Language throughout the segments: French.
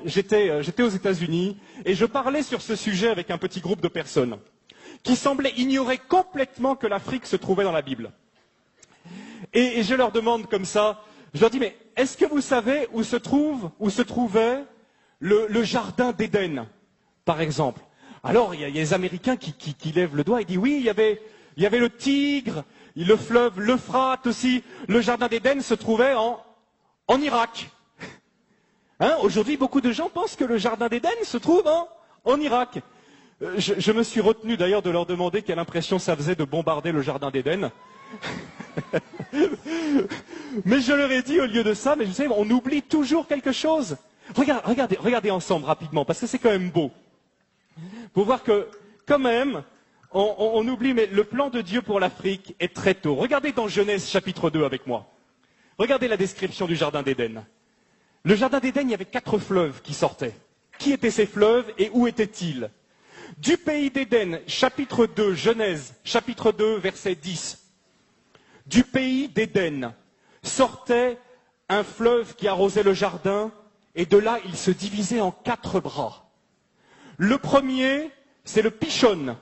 j'étais aux États-Unis et je parlais sur ce sujet avec un petit groupe de personnes qui semblaient ignorer complètement que l'Afrique se trouvait dans la Bible. Et je leur demande comme ça, je leur dis, mais est-ce que vous savez où se trouvait le jardin d'Éden, par exemple? Alors, il y a les Américains qui lèvent le doigt et disent, oui, il y avait le Tigre, le fleuve, l'Euphrate aussi. Le jardin d'Éden se trouvait en Irak. Hein, aujourd'hui, beaucoup de gens pensent que le jardin d'Éden se trouve en Irak. Je me suis retenu d'ailleurs de leur demander quelle impression ça faisait de bombarder le jardin d'Éden. Mais je leur ai dit au lieu de ça, mais vous savez, on oublie toujours quelque chose. Regardez ensemble rapidement, parce que c'est quand même beau. Pour voir que, quand même, on oublie, mais le plan de Dieu pour l'Afrique est très tôt. Regardez dans Genèse chapitre 2 avec moi. Regardez la description du jardin d'Éden. Le jardin d'Éden, il y avait 4 fleuves qui sortaient. Qui étaient ces fleuves et où étaient-ils? Du pays d'Éden, chapitre 2, Genèse, chapitre 2, verset 10. Du pays d'Éden sortait un fleuve qui arrosait le jardin, et de là, il se divisait en 4 bras. Le premier, c'est le Pishon.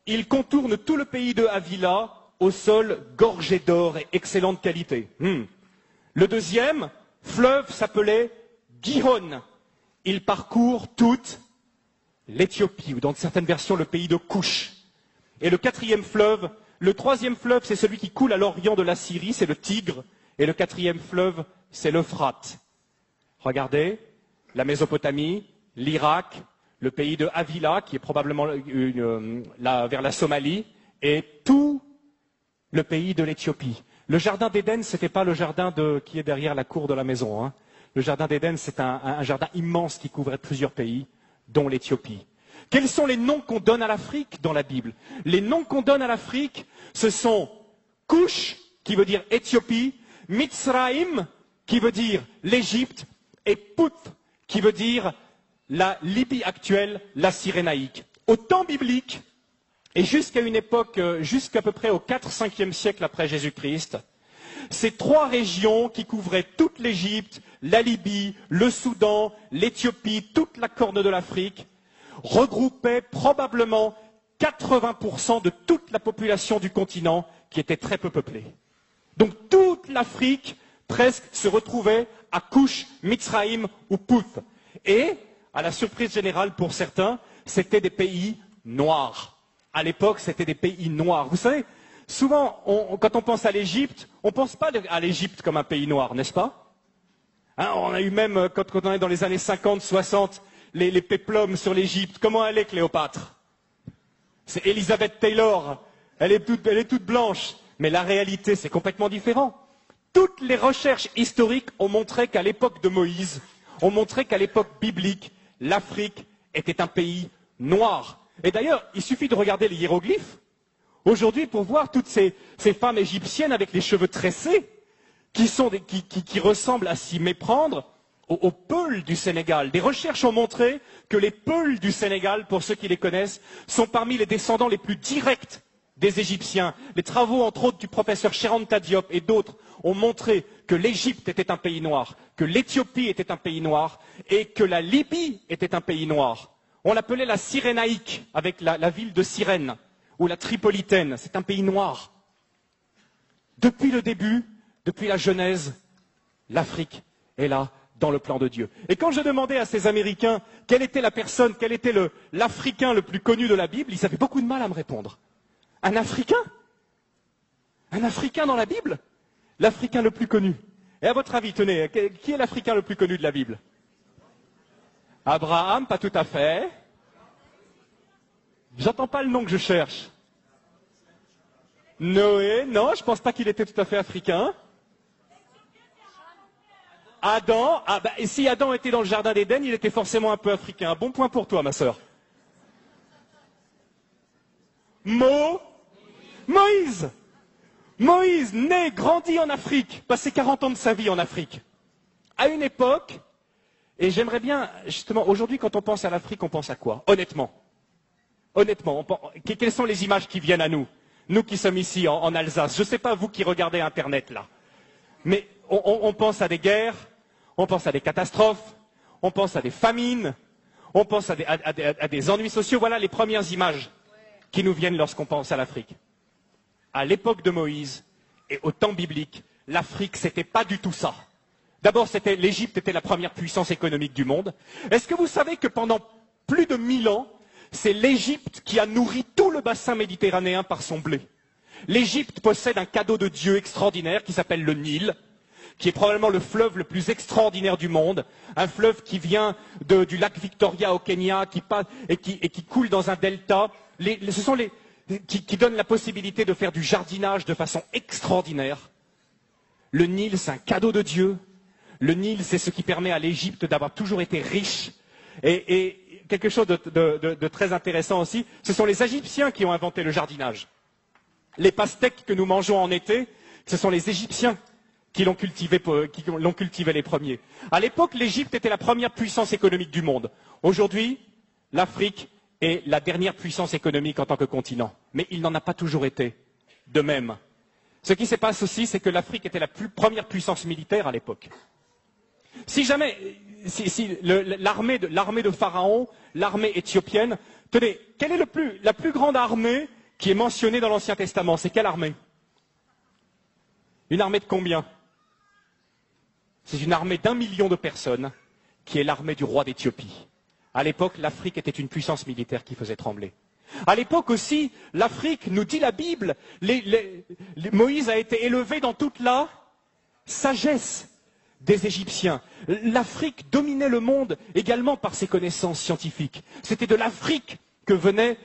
Il contourne tout le pays de Havila, au sol gorgé d'or et excellente qualité. Le deuxième fleuve s'appelait Gihon. Il parcourt toute l'Éthiopie, ou dans certaines versions, le pays de Couche. Et le troisième fleuve, c'est celui qui coule à l'orient de la Syrie, c'est le Tigre. Et le 4e fleuve, c'est l'Euphrate. Regardez, la Mésopotamie, l'Irak, le pays de Havila, qui est probablement vers la Somalie, et tout le pays de l'Éthiopie. Le jardin d'Éden, ce n'était pas le jardin qui est derrière la cour de la maison. Hein. Le jardin d'Éden, c'est un jardin immense qui couvrait plusieurs pays, dont l'Éthiopie. Quels sont les noms qu'on donne à l'Afrique dans la Bible? Les noms qu'on donne à l'Afrique, ce sont Couche, qui veut dire Éthiopie, Mitzraïm, qui veut dire l'Égypte, et Put, qui veut dire la Libye actuelle, la Cyrénaïque. Au temps biblique, et jusqu'à une époque, jusqu'à peu près au 4-5e siècle après Jésus-Christ, ces 3 régions qui couvraient toute l'Égypte, la Libye, le Soudan, l'Éthiopie, toute la corne de l'Afrique, regroupaient probablement 80% de toute la population du continent qui était très peu peuplée. Donc toute l'Afrique, presque, se retrouvait à Couche, Mitzraïm ou Put. Et, à la surprise générale pour certains, c'était des pays noirs. À l'époque, c'était des pays noirs. Vous savez, souvent, quand on pense à l'Égypte, on ne pense pas à l'Égypte comme un pays noir, n'est-ce pas? Hein, on a eu même, quand on est dans les années 50, 60, les péplums sur l'Égypte. Comment elle est, Cléopâtre? C'est Elizabeth Taylor. Elle est toute blanche. Mais la réalité, c'est complètement différent. Toutes les recherches historiques ont montré qu'à l'époque de Moïse, ont montré qu'à l'époque biblique, l'Afrique était un pays noir. Et d'ailleurs, il suffit de regarder les hiéroglyphes aujourd'hui pour voir toutes ces femmes égyptiennes avec les cheveux tressés qui ressemblent à s'y méprendre aux Peuls du Sénégal. Des recherches ont montré que les Peuls du Sénégal, pour ceux qui les connaissent, sont parmi les descendants les plus directs des Égyptiens. Les travaux, entre autres, du professeur Cheranta Diop et d'autres ont montré que l'Égypte était un pays noir, que l'Éthiopie était un pays noir et que la Libye était un pays noir. On l'appelait la Cyrénaïque, avec la ville de Cyrène, ou la Tripolitaine. C'est un pays noir. Depuis le début, depuis la Genèse, l'Afrique est là, dans le plan de Dieu. Et quand je demandais à ces Américains quelle était la personne, quel était l'Africain le plus connu de la Bible, ils avaient beaucoup de mal à me répondre. Un Africain? Un Africain dans la Bible? L'Africain le plus connu. Et à votre avis, tenez, qui est l'Africain le plus connu de la Bible? Abraham, pas tout à fait. J'entends pas le nom que je cherche. Noé, non, je pense pas qu'il était tout à fait africain. Adam, et si Adam était dans le jardin d'Éden, il était forcément un peu africain. Bon point pour toi, ma sœur. Moïse. Moïse, né, grandi en Afrique, passé 40 ans de sa vie en Afrique. À une époque, et j'aimerais bien, justement, aujourd'hui, quand on pense à l'Afrique, on pense à quoi? Honnêtement, quelles sont les images qui viennent à nous? Nous qui sommes ici, en Alsace. Je ne sais pas, vous qui regardez Internet, là. Mais on pense à des guerres, on pense à des catastrophes, on pense à des famines, on pense à des ennuis sociaux. Voilà les premières images qui nous viennent lorsqu'on pense à l'Afrique. À l'époque de Moïse et au temps biblique, l'Afrique, c'était pas du tout ça. D'abord, l'Égypte était la première puissance économique du monde. Est-ce que vous savez que pendant plus de 1000 ans, c'est l'Égypte qui a nourri tout le bassin méditerranéen par son blé? L'Égypte possède un cadeau de Dieu extraordinaire qui s'appelle le Nil, qui est probablement le fleuve le plus extraordinaire du monde, un fleuve qui vient du lac Victoria au Kenya, qui coule dans un delta. Qui donne la possibilité de faire du jardinage de façon extraordinaire. Le Nil, c'est un cadeau de Dieu. Le Nil, c'est ce qui permet à l'Égypte d'avoir toujours été riche. Et quelque chose de très intéressant aussi, ce sont les Égyptiens qui ont inventé le jardinage. Les pastèques que nous mangeons en été, ce sont les Égyptiens qui l'ont cultivé les premiers. À l'époque, l'Égypte était la première puissance économique du monde. Aujourd'hui, l'Afrique est la dernière puissance économique en tant que continent. Mais il n'en a pas toujours été de même. Ce qui se passe aussi, c'est que l'Afrique était la première puissance militaire à l'époque. Si l'armée de Pharaon, l'armée éthiopienne, tenez, quelle est la plus grande armée qui est mentionnée dans l'Ancien Testament? C'est quelle armée? Une armée de combien? C'est une armée d'1 million de personnes qui est l'armée du roi d'Éthiopie. À l'époque, l'Afrique était une puissance militaire qui faisait trembler. À l'époque aussi, l'Afrique, nous dit la Bible, Moïse a été élevé dans toute la sagesse des Égyptiens. L'Afrique dominait le monde également par ses connaissances scientifiques. C'était de l'Afrique que venait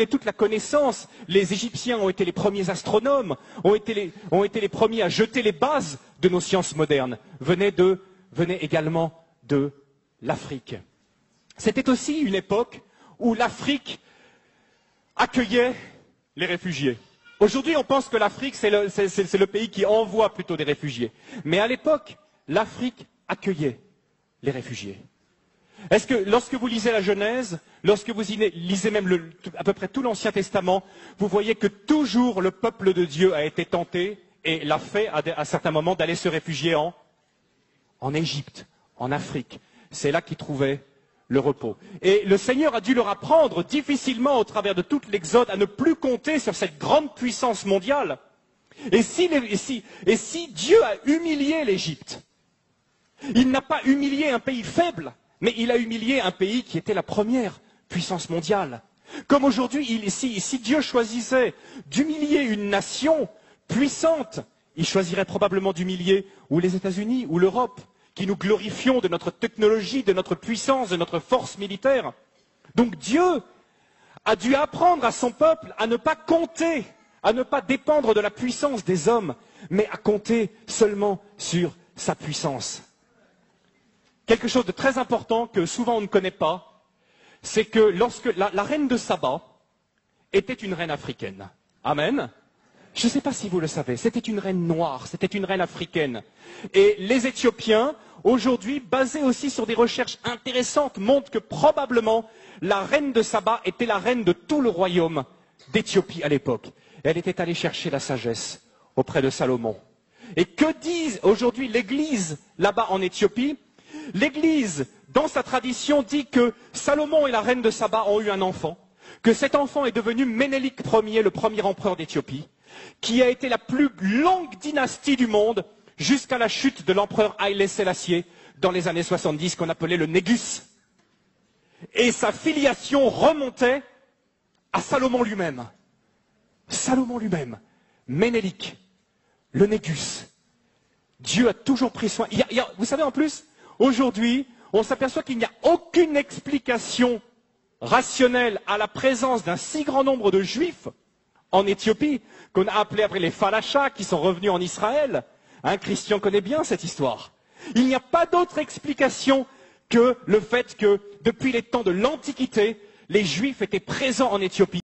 toute la connaissance. Les Égyptiens ont été les premiers astronomes, ont été les premiers à jeter les bases de nos sciences modernes. Venait également de l'Afrique. C'était aussi une époque où l'Afrique accueillait les réfugiés. Aujourd'hui, on pense que l'Afrique, c'est le pays qui envoie plutôt des réfugiés. Mais à l'époque, l'Afrique accueillait les réfugiés. Est-ce que lorsque vous lisez la Genèse, lorsque vous lisez même à peu près tout l'Ancien Testament, vous voyez que toujours le peuple de Dieu a été tenté et l'a fait à certains moments d'aller se réfugier en Égypte, en Afrique. C'est là qu'ils trouvaient le repos. Et le Seigneur a dû leur apprendre difficilement au travers de toute l'Exode à ne plus compter sur cette grande puissance mondiale. Et si Dieu a humilié l'Égypte, il n'a pas humilié un pays faible, mais il a humilié un pays qui était la première puissance mondiale. Comme aujourd'hui, si Dieu choisissait d'humilier une nation puissante, il choisirait probablement d'humilier ou les États-Unis ou l'Europe, qui nous glorifions de notre technologie, de notre puissance, de notre force militaire. Donc Dieu a dû apprendre à son peuple à ne pas compter, à ne pas dépendre de la puissance des hommes, mais à compter seulement sur sa puissance. Quelque chose de très important que souvent on ne connaît pas, c'est que lorsque la reine de Saba était une reine africaine. Amen. Je ne sais pas si vous le savez, c'était une reine noire, c'était une reine africaine. Et les Éthiopiens, aujourd'hui, basés aussi sur des recherches intéressantes, montrent que probablement la reine de Saba était la reine de tout le royaume d'Éthiopie à l'époque. Elle était allée chercher la sagesse auprès de Salomon. Et que dit aujourd'hui l'Église là-bas en Éthiopie? L'Église, dans sa tradition, dit que Salomon et la reine de Saba ont eu un enfant, que cet enfant est devenu Ménélik Ier, le premier empereur d'Éthiopie, qui a été la plus longue dynastie du monde jusqu'à la chute de l'empereur Haïlé Sélassié dans les années 70, qu'on appelait le Négus. Et sa filiation remontait à Salomon lui-même. Salomon lui-même, Ménélik, le Négus. Dieu a toujours pris soin. Vous savez, en plus, aujourd'hui, on s'aperçoit qu'il n'y a aucune explication rationnelle à la présence d'un si grand nombre de Juifs en Éthiopie, qu'on a appelé après les Falachas, qui sont revenus en Israël. Christian connaît bien cette histoire. Il n'y a pas d'autre explication que le fait que, depuis les temps de l'Antiquité, les Juifs étaient présents en Éthiopie.